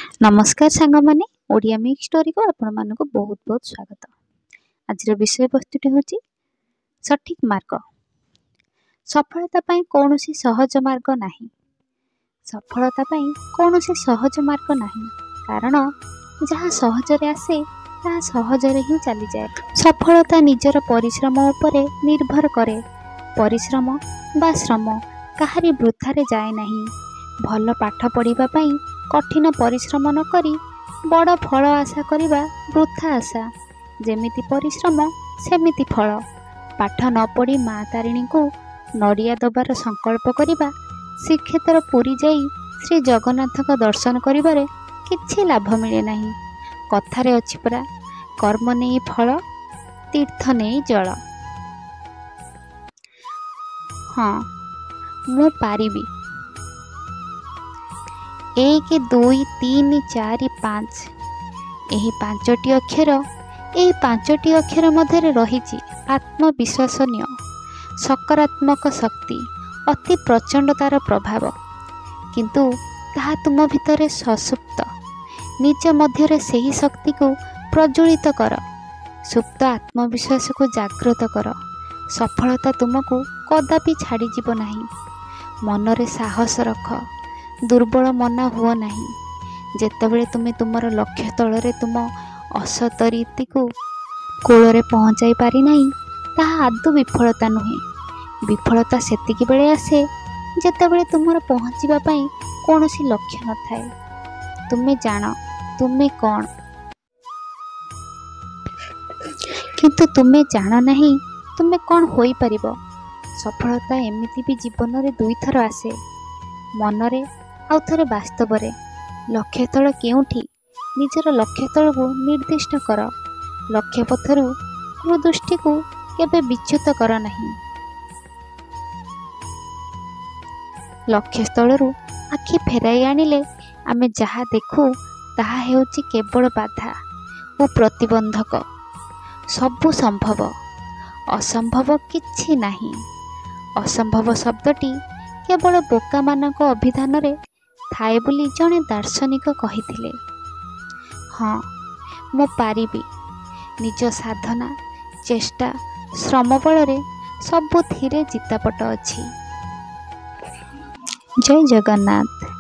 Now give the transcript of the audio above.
नमस्कार सांग माने ओडिया मिक्स स्टोरी को आपण मानको बहुत बहुत स्वागत। आज विषय वस्तुटी होची सठिक मार्ग। सफलता पाई कौनसी सहज मार्ग नहीं। सफलता पाई कौनसी सहज मार्ग नहीं, कारण जहाँ सहजरे आसे ताहा सहजरे ही चली जाए। सफलता निजर परिश्रम उपरे निर्भर करे। परिश्रम बा श्रम काहारी वृथारे जाए नहीं। भल पाठ पढ़िबा पाई कठिन परिश्रम न करी बड़ फल आशा करिबा वृथा आशा। जेमिति परिश्रम सेमिति फल। पाठ न पढ़ी माँ तारिणी को नड़िया दबार संकल्प करिबा श्रीक्षेत्र पुरी जाई श्री जगन्नाथ का दर्शन करिबारे किछि लाभ मिले नहीं। कथारे अछि परा, कर्म नेई फल तीर्थ नेई जल। हाँ मु पारिबी। 1 2 3 4 5 यही पांचटी अक्षर मध्य रही आत्मविश्वसनीय सकारात्मक शक्ति अति प्रचंडतार प्रभाव। किंतु ताहा तुम भितर ससुप्त। निज मध्य सही शक्ति को प्रज्वलित कर। सुप्त आत्मविश्वास को जागृत कर। सफलता तुमको कदापि छाड़ी जीव नहीं। मनरे साहस रख। दुर्बल मना हुआ नहीं। जेतेबेले तुमे तुमर लक्ष्य तलरे तुम असतरीति को कूଳରେ पहुँचाई पारि नहीं, ताहा आदौ विफलता नुहे। विफलता सेतिकी बेले आसे जेतेबेले तुमर पहुँचीबा पई कौनसी लक्ष्य न थाए। तुमे जान तुमे कौन, किंतु तुमे जान नहीं तुमे कौन होई परिबो। सफलता एमिति भी जीवन रे दुई थर आसे, मनरे आउ थरे वास्तवरे। लक्ष्य तल केउठी निजर लक्ष्य तल को निर्दिष्ट कर। लक्ष्य पथरु दृष्टि को केबे विच्युत कर नहीं। लक्ष्य स्थलरू आखि फेराई आनिले आमे जहा देखू ताहा हेउची केवल बाधा और प्रतिबंधक। सबु संभव, असंभव किछि नाही। असंभव शब्दटी केवल बोका मानक अभिधान रे थाए बोली जने दार्शनिक कहिथिले। हाँ मु पारिबी। निज साधना चेष्टा श्रम बल सबुथिरे जितापट अछि। जय जगन्नाथ।